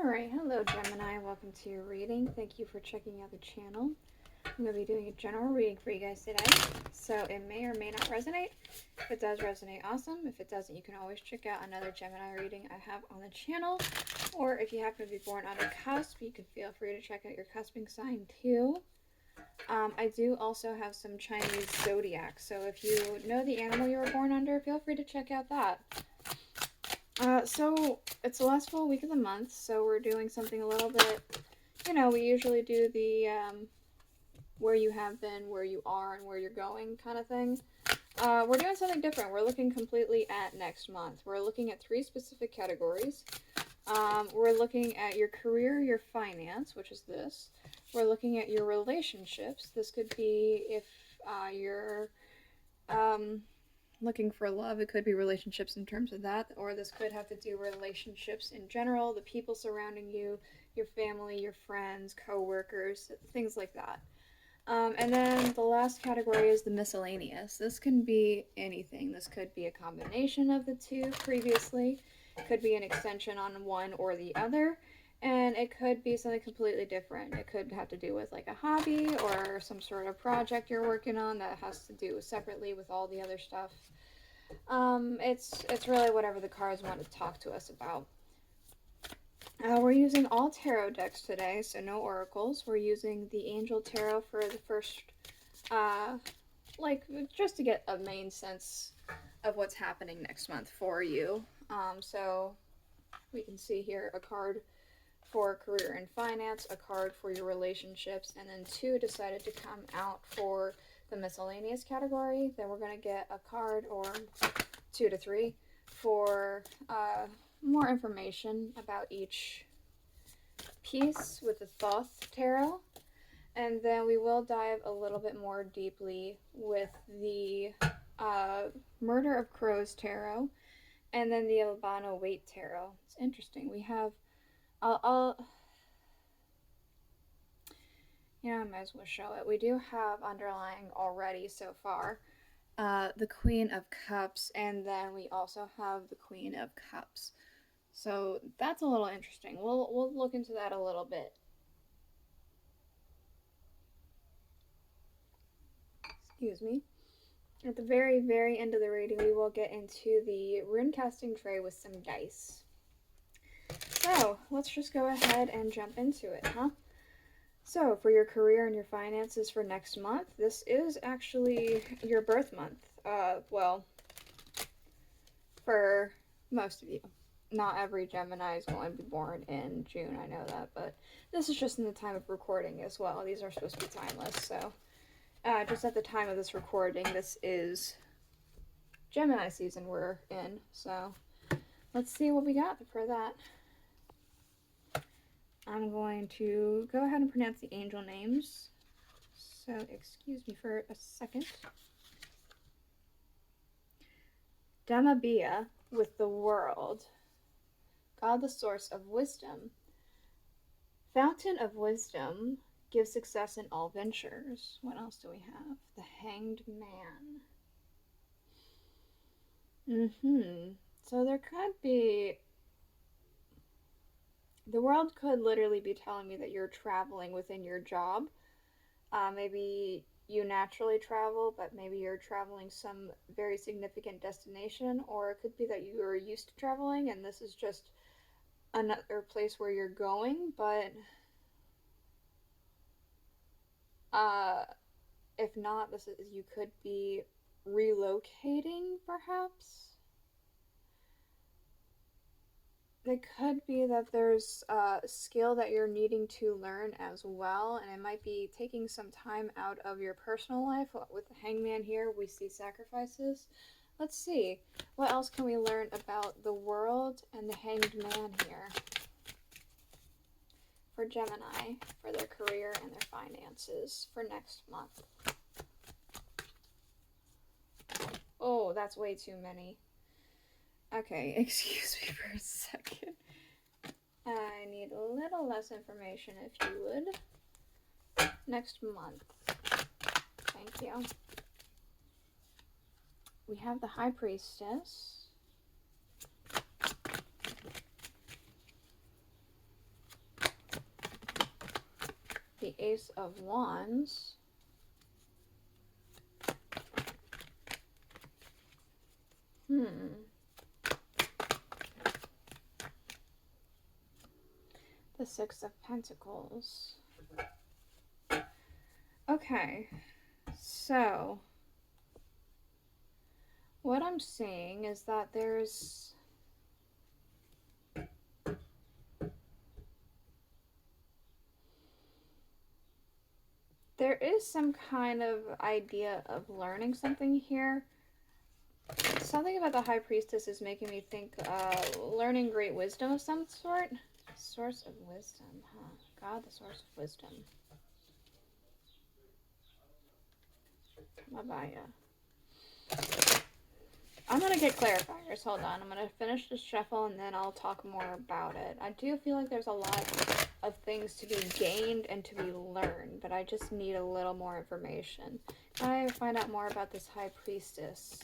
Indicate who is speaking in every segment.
Speaker 1: Alright, hello Gemini, welcome to your reading. Thank you for checking out the channel. I'm going to be doing a general reading for you guys today, so it may or may not resonate. If it does resonate, awesome. If it doesn't, you can always check out another Gemini reading I have on the channel, or if you happen to be born on a cusp, you can feel free to check out your cusping sign too. I do also have some Chinese zodiac, so if you know the animal you were born under, feel free to check out that. So it's the last full week of the month, so we're doing something a little bit, we usually do the where you have been, where you are, and where you're going kind of thing. We're doing something different. We're looking completely at next month. We're looking at 3 specific categories. We're looking at your career, your finance, which is this. We're looking at your relationships. This could be if you're looking for love. It could be relationships in terms of that, or this could have to do relationships in general, the people surrounding you, your family, your friends, co-workers, things like that. And then the last category is the miscellaneous. This can be anything. This could be a combination of the two previously. It could be an extension on one or the other. And it could be something completely different. It could have to do with like a hobby or some sort of project you're working on that has to do separately with all the other stuff. It's really whatever the cards want to talk to us about. We're using all tarot decks today, so no oracles. We're using the Angel Tarot for the first, just to get a main sense of what's happening next month for you. So we can see here a card for career and finance, a card for your relationships, and then 2 decided to come out for the miscellaneous category. Then we're going to get a card, or 2 to 3, for more information about each piece with the Thoth Tarot. And then we will dive a little bit more deeply with the Murder of Crows Tarot, and then the Albano-Waite Tarot. It's interesting. We have I might as well show it. We do have underlying already so far the Queen of Cups, and then we also have the Queen of Cups. So that's a little interesting. We'll look into that a little bit. Excuse me. At the very, very end of the reading, we will get into the rune casting tray with some dice. So let's just go ahead and jump into it, huh? So for your career and your finances for next month, this is actually your birth month. Well, for most of you. Not every Gemini is going to be born in June, I know that, but this is just in the time of recording as well. These are supposed to be timeless, so just at the time of this recording, this is Gemini season we're in, so let's see what we got for that. I'm going to go ahead and pronounce the angel names, so excuse me for a second. Damabia with the world. God, the source of wisdom. Fountain of wisdom, gives success in all ventures. What else do we have? The Hanged Man. So there could be... The world could literally be telling me that you're traveling within your job. Maybe you naturally travel, but maybe you're traveling some very significant destination, or it could be that you are used to traveling and this is just another place where you're going, but if not, you could be relocating, perhaps. It could be that there's a skill that you're needing to learn as well, and it might be taking some time out of your personal life. With the Hangman here, we see sacrifices. Let's see, what else can we learn about the world and the Hanged Man here for Gemini, for their career and their finances for next month. Oh, that's way too many. Okay, excuse me for a second. I need a little less information, if you would. Next month. Thank you. We have the High Priestess. the Ace of Wands. The Six of Pentacles. Okay, so what I'm seeing is that there is some kind of idea of learning something here. Something about the High Priestess is making me think learning great wisdom of some sort. Source of wisdom, huh? God, the source of wisdom. Mabaya. I'm going to get clarifiers. Hold on. I'm going to finish this shuffle and then I'll talk more about it. I do feel like there's a lot of things to be gained and to be learned, but I just need a little more information. I find out more about this High Priestess.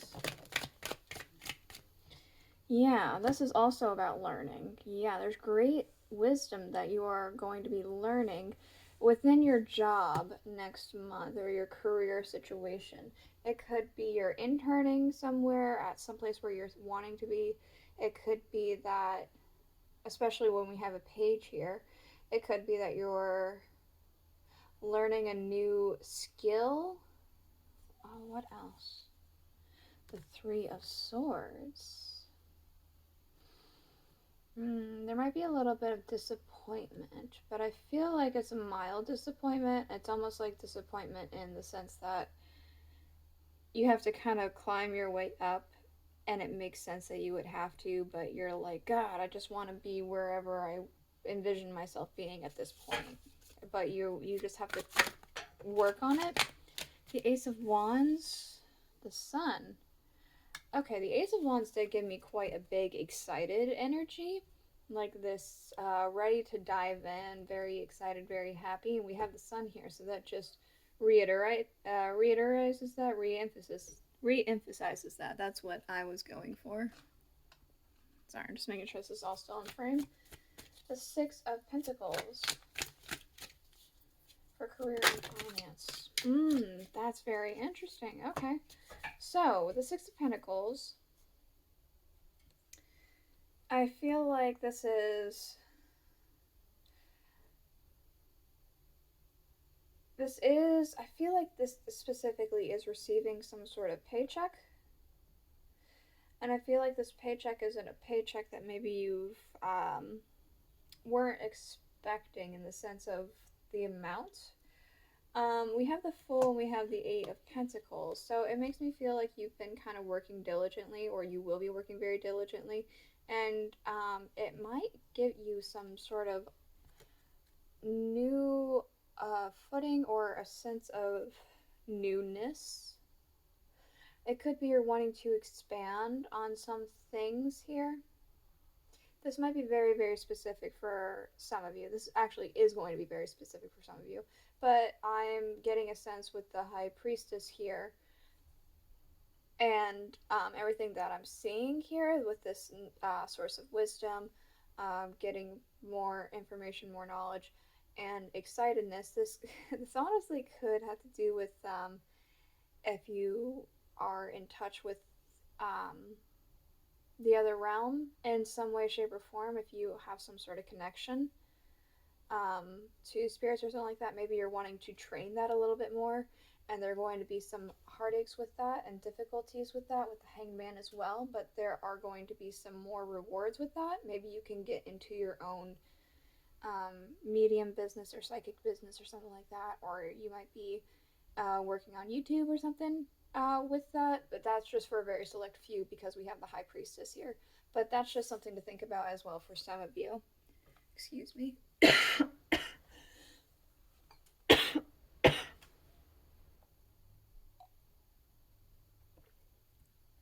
Speaker 1: Yeah, this is also about learning. Yeah, there's great wisdom that you are going to be learning within your job next month or your career situation. It could be you're interning somewhere at some place where you're wanting to be. It could be that, especially when we have a page here, it could be that you're learning a new skill. Oh, what else? The Three of Swords. There might be a little bit of disappointment, but I feel like it's a mild disappointment. It's almost like disappointment in the sense that you have to kind of climb your way up, and it makes sense that you would have to, but you're like, God, I just want to be wherever I envision myself being at this point. But you just have to work on it. The Ace of Wands, the Sun. Okay, the Ace of Wands did give me quite a big excited energy, like this ready to dive in, very excited, very happy, and we have the Sun here, so that just reemphasizes that. That's what I was going for. Sorry, I'm just making sure this is all still in frame. The Six of Pentacles for career and finance. That's very interesting. Okay. So, with the Six of Pentacles, I feel like I feel like this specifically is receiving some sort of paycheck. And I feel like this paycheck isn't a paycheck that maybe you've weren't expecting in the sense of the amount. We have the Fool and we have the Eight of Pentacles, so it makes me feel like you've been kind of working diligently, or you will be working very diligently, and it might give you some sort of new footing or a sense of newness. It could be you're wanting to expand on some things here. This might be very, very specific for some of you. This actually is going to be very specific for some of you. But I'm getting a sense with the High Priestess here and everything that I'm seeing here with this source of wisdom, getting more information, more knowledge, and excitedness. This honestly could have to do with if you are in touch with the other realm in some way, shape, or form. If you have some sort of connection to spirits or something like that, maybe you're wanting to train that a little bit more, and there are going to be some heartaches with that and difficulties with that with the Hangman as well, but there are going to be some more rewards with that. Maybe you can get into your own medium business or psychic business or something like that, or you might be working on YouTube or something with that, but that's just for a very select few because we have the High Priestess here. But that's just something to think about as well for some of you. Excuse me.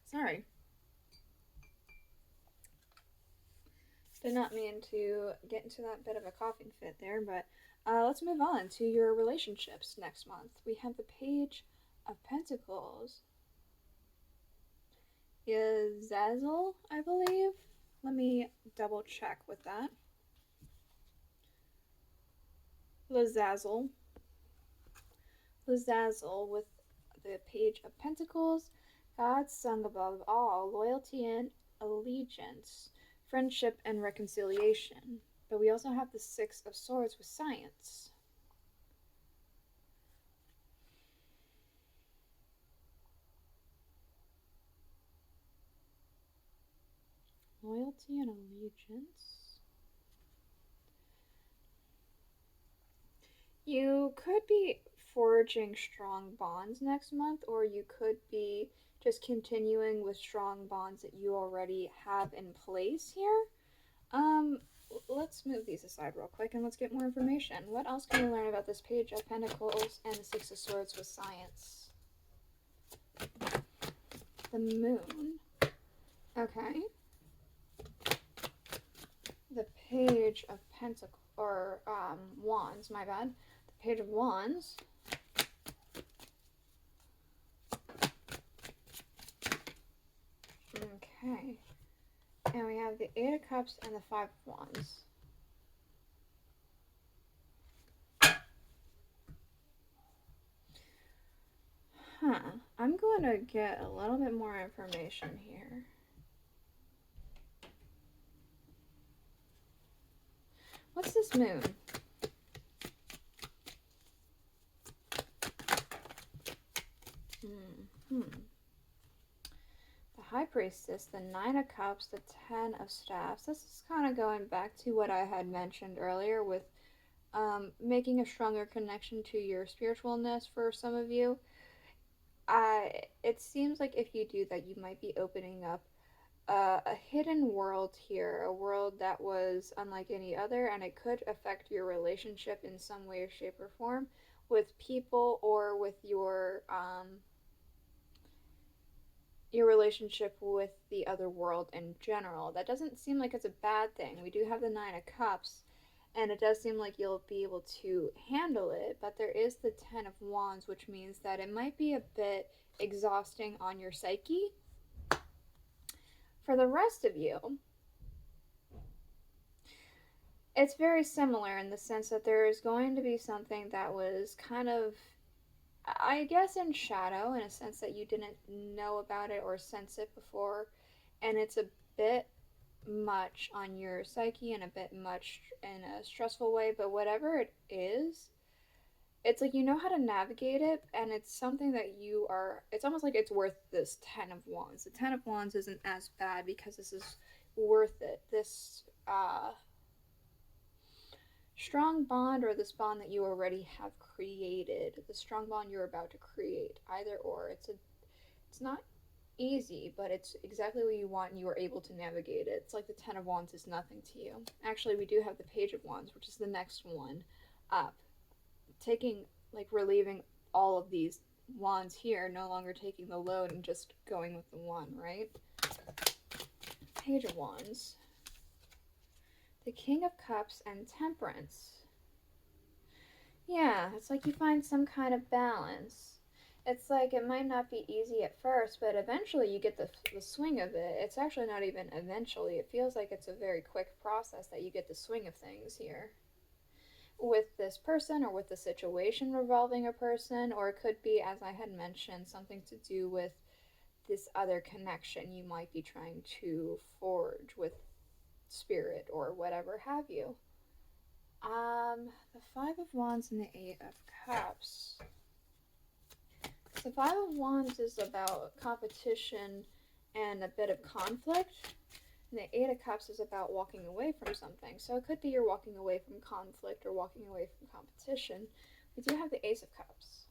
Speaker 1: Sorry. Did not mean to get into that bit of a coughing fit there, but let's move on to your relationships next month. We have the Page of Pentacles. Yazazel, I believe. Let me double check with that. Lazazel. Lazazel with the Page of Pentacles, God sung above all, loyalty and allegiance, friendship and reconciliation. But we also have the Six of Swords with science. Loyalty and allegiance. You could be forging strong bonds next month, or you could be just continuing with strong bonds that you already have in place here. Let's move these aside real quick and let's get more information. What else can we learn about this Page of Pentacles and the Six of Swords with science? The Moon. Okay. The Page of Pentacles, or Wands, my bad. The Page of Wands. Okay. And we have the Eight of Cups and the Five of Wands. I'm going to get a little bit more information here. What's this moon? The High Priestess, the Nine of Cups, the Ten of Staffs. This is kind of going back to what I had mentioned earlier with making a stronger connection to your spiritualness for some of you. It seems like if you do that, you might be opening up a hidden world here, a world that was unlike any other, and it could affect your relationship in some way or shape or form with people or with your relationship with the other world in general. That doesn't seem like it's a bad thing. We do have the Nine of Cups, and it does seem like you'll be able to handle it, but there is the Ten of Wands, which means that it might be a bit exhausting on your psyche. For the rest of you, it's very similar in the sense that there is going to be something that was kind of, I guess, in shadow, in a sense that you didn't know about it or sense it before, and it's a bit much on your psyche and a bit much in a stressful way, but whatever it is, it's like you know how to navigate it, and it's something that it's almost like it's worth this Ten of Wands. The Ten of Wands isn't as bad because this is worth it. This strong bond, or this bond that you already have created, the strong bond you're about to create, either or. It's not easy, but it's exactly what you want and you are able to navigate it. It's like the Ten of Wands is nothing to you. Actually, we do have the Page of Wands, which is the next one up. Relieving all of these wands here, no longer taking the load and just going with the one, right? Page of Wands. The King of Cups and Temperance. Yeah, it's like you find some kind of balance. It's like it might not be easy at first, but eventually you get the swing of it. It's actually not even eventually. It feels like it's a very quick process that you get the swing of things here. With this person or with the situation revolving a person, or it could be, as I had mentioned, something to do with this other connection you might be trying to forge with spirit or whatever have you. The Five of Wands and the Eight of Cups. The Five of Wands is about competition and a bit of conflict. And the Eight of Cups is about walking away from something. So it could be you're walking away from conflict or walking away from competition. We do have the Ace of Cups.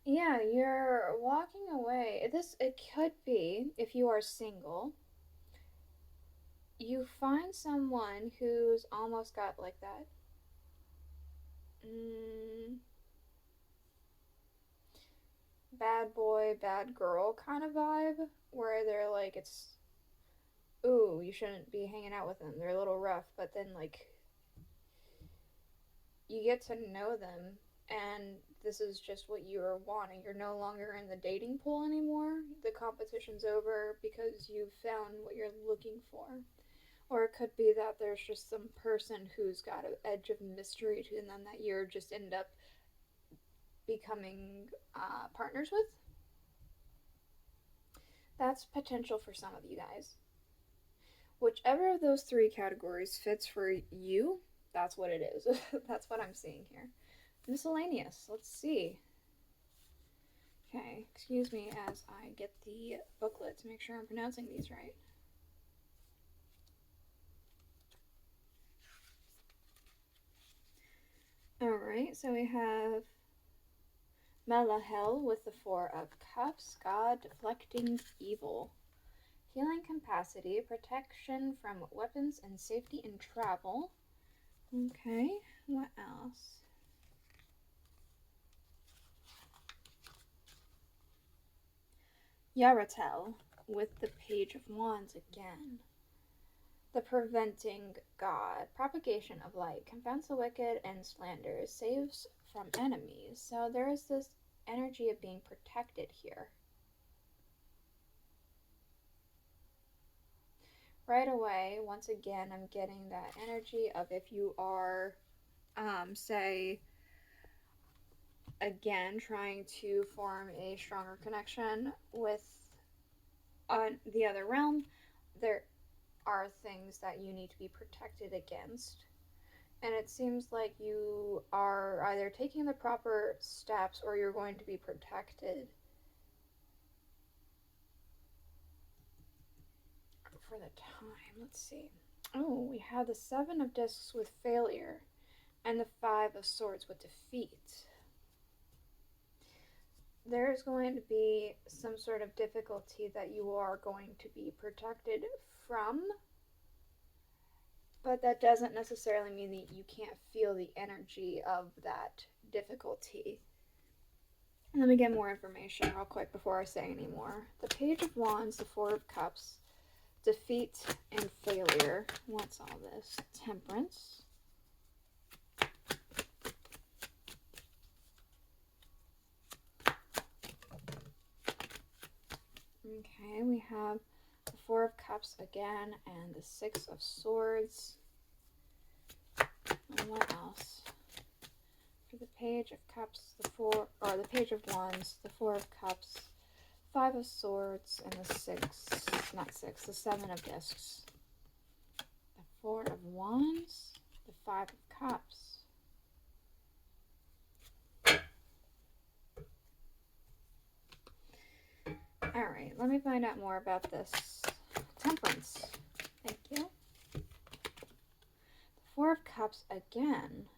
Speaker 1: Yeah, you're walking away. It could be, if you are single, you find someone who's almost got like that bad boy, bad girl kind of vibe, where they're like, ooh, you shouldn't be hanging out with them. They're a little rough, but then, like, you get to know them, and this is just what you are wanting. You're no longer in the dating pool anymore. The competition's over because you've found what you're looking for. Or it could be that there's just some person who's got an edge of mystery to them that you're just end up becoming partners with. That's potential for some of you guys. Whichever of those three categories fits for you, that's what it is. That's what I'm seeing here. Miscellaneous. Let's see. Okay, excuse me as I get the booklet to make sure I'm pronouncing these right. Alright, so we have Melahel with the Four of Cups, God deflecting evil. Healing capacity, protection from weapons, and safety in travel. Okay, what else? Yaratel with the Page of Wands again. The preventing God, propagation of light, confounds the wicked and slanders, saves from enemies. So there is this energy of being protected here. Right away, once again, I'm getting that energy of if you are, say, again, trying to form a stronger connection with the other realm, there are things that you need to be protected against. And it seems like you are either taking the proper steps or you're going to be protected for the time. Let's see. Oh, we have the Seven of Discs with failure and the Five of Swords with defeat. There's going to be some sort of difficulty that you are going to be protected from, but that doesn't necessarily mean that you can't feel the energy of that difficulty. Let me get more information real quick before I say any more. The Page of Wands, the Four of Cups, defeat and failure. What's all this? Temperance. Okay, we have the Four of Cups again and the Six of Swords. And what else? For the Page of Cups, the Page of Wands, the Four of Cups, Five of Swords, and the the Seven of Discs. The Four of Wands, the Five of Cups. Alright, let me find out more about this. Temperance. Thank you. The Four of Cups again.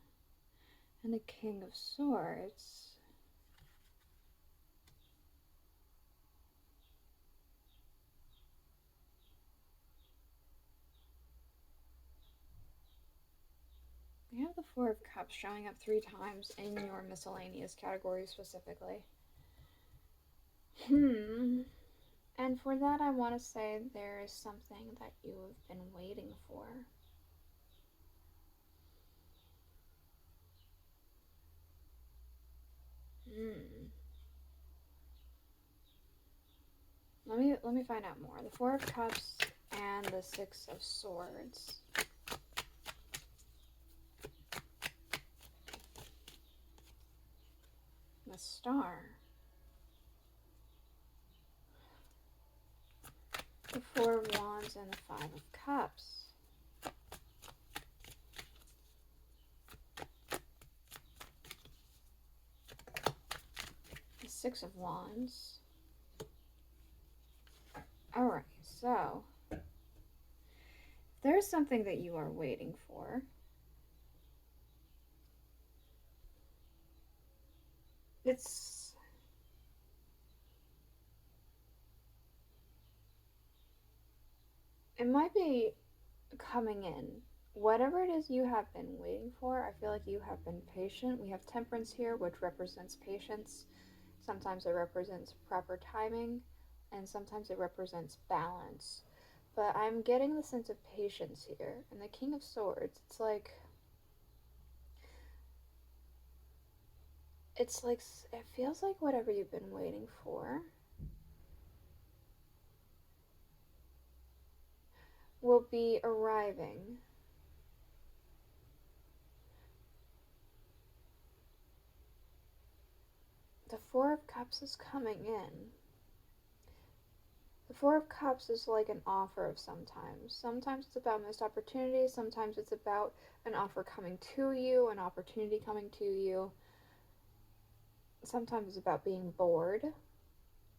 Speaker 1: And the King of Swords. We have the Four of Cups showing up 3 times in your miscellaneous category specifically. And for that, I want to say there is something that you have been waiting for. Let me find out more. The Four of Cups and the Six of Swords. The Star. The Four of Wands and the Five of Cups. The Six of Wands. Alright, so there's something that you are waiting for. It might be coming in. Whatever it is you have been waiting for, I feel like you have been patient. We have Temperance here, which represents patience. Sometimes it represents proper timing, and sometimes it represents balance. But I'm getting the sense of patience here. And the King of Swords, it's like it feels like whatever you've been waiting for will be arriving. The Four of Cups is coming in. The Four of Cups is like an offer of sometimes. Sometimes it's about missed opportunities. Sometimes it's about an offer coming to you, an opportunity coming to you. Sometimes it's about being bored.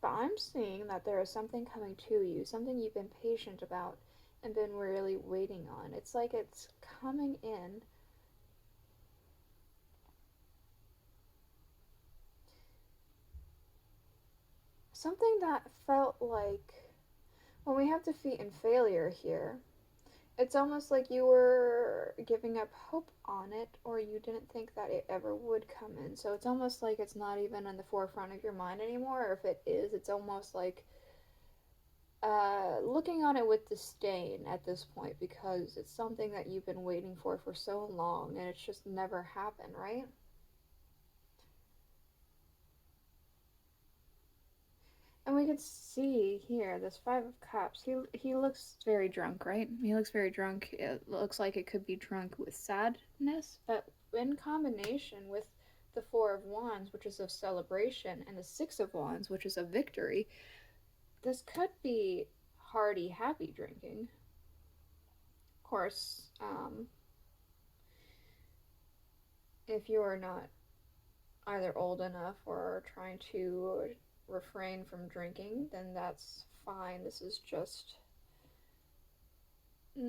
Speaker 1: But I'm seeing that there is something coming to you, something you've been patient about and been really waiting on. It's like it's coming in. Something that felt like when we have defeat and failure here, it's almost like you were giving up hope on it, or you didn't think that it ever would come in. So it's almost like it's not even in the forefront of your mind anymore, or if it is, it's almost like looking on it with disdain at this point because it's something that you've been waiting for so long and it's just never happened, right? And we could see here this Five of Cups. He looks very drunk, right? He looks very drunk. It looks like it could be drunk with sadness, but in combination with the Four of Wands, which is of celebration, and the Six of Wands, which is of victory, this could be hearty, happy drinking. Of course, if you are not either old enough or trying to refrain from drinking, then that's fine. This is just, how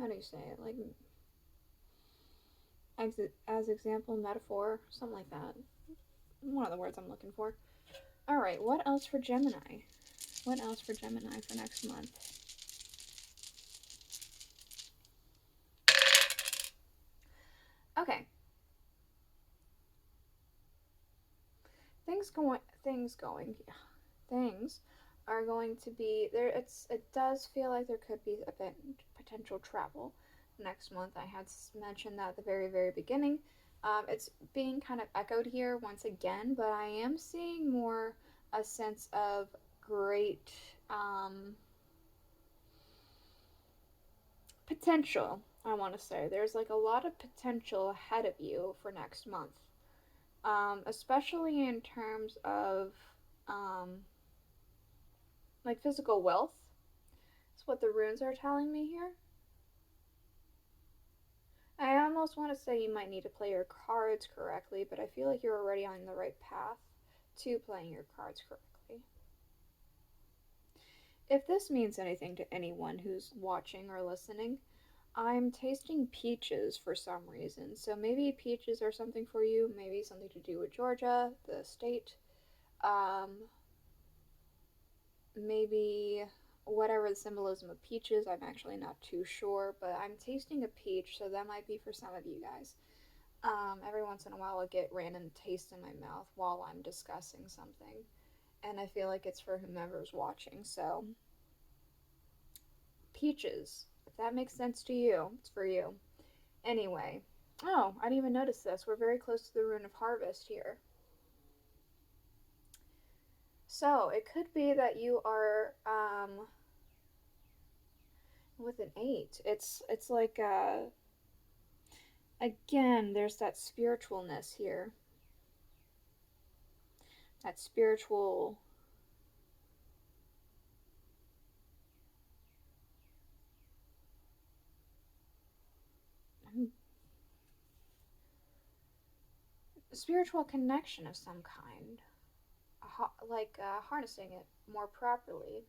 Speaker 1: do you say it? Like, as example, metaphor, something like that. One of the words I'm looking for. All right, what else for Gemini? What else for Gemini for next month? Okay. Things are going to be there. It does feel like there could be a bit potential travel next month. I had mentioned that at the very beginning. It's being kind of echoed here once again, but I am seeing more a sense of great potential. I want to say there's like a lot of potential ahead of you for next month, especially in terms of um, like physical wealth. That's what the runes are telling me here. I almost want to say you might need to play your cards correctly, but I feel like you're already on the right path to playing your cards correctly. If this means anything to anyone who's watching or listening, I'm tasting peaches for some reason. So maybe peaches are something for you, maybe something to do with Georgia, the state. Um, maybe whatever the symbolism of peaches, I'm actually not too sure, but I'm tasting a peach, so that might be for some of you guys. Every once in a while, I'll get random taste in my mouth while I'm discussing something, and I feel like it's for whomever's watching. So, peaches, if that makes sense to you, it's for you. Anyway, oh, I didn't even notice this. We're very close to the rune of harvest here. So, it could be that you are with an 8. It's like again, there's that spiritualness here. That spiritual spiritual connection of some kind, like harnessing it more properly.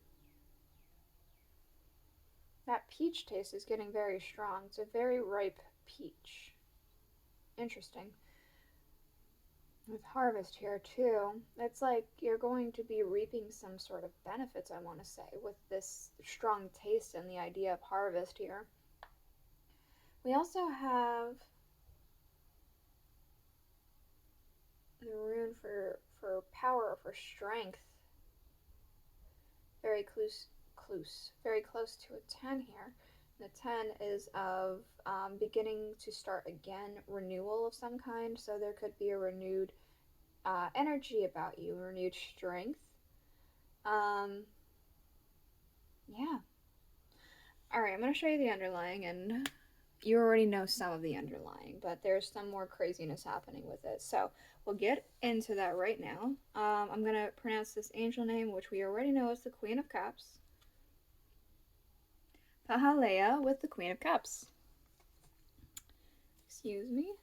Speaker 1: That peach taste is getting very strong. It's a very ripe peach. Interesting. With harvest here too, it's like you're going to be reaping some sort of benefits, I want to say, with this strong taste and the idea of harvest here. We also have the rune for power or for strength. Very very close to a 10 here. The 10 is of beginning to start again, renewal of some kind. So there could be a renewed energy about you, renewed strength. Yeah. Alright, I'm going to show you the underlying, and you already know some of the underlying, but there's some more craziness happening with it. So we'll get into that right now. I'm going to pronounce this angel name, which we already know is the Queen of Cups. Pahalea with the Queen of Cups. Excuse me.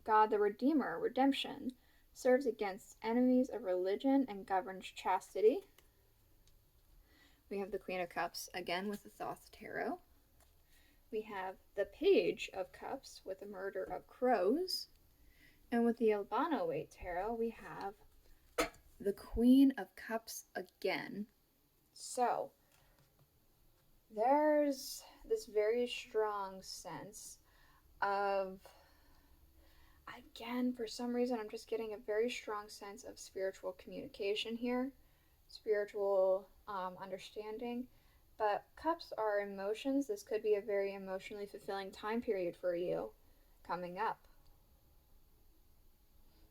Speaker 1: God the Redeemer, redemption, serves against enemies of religion and governs chastity. We have the Queen of Cups again with the Thoth Tarot. We have the Page of Cups with the murder of crows. And with the Albano-Waite Tarot, we have the Queen of Cups again. So, there's this very strong sense of, again, for some reason, I'm just getting a very strong sense of spiritual communication here, spiritual understanding. But cups are emotions. This could be a very emotionally fulfilling time period for you coming up.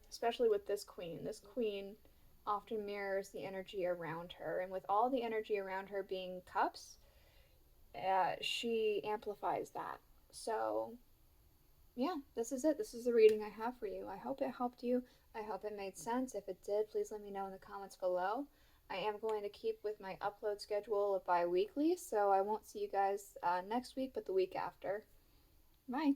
Speaker 1: Especially with this queen. This queen often mirrors the energy around her. And with all the energy around her being cups, she amplifies that. So, yeah, this is it. This is the reading I have for you. I hope it helped you. I hope it made sense. If it did, please let me know in the comments below. I am going to keep with my upload schedule bi-weekly, so I won't see you guys next week, but the week after. Bye.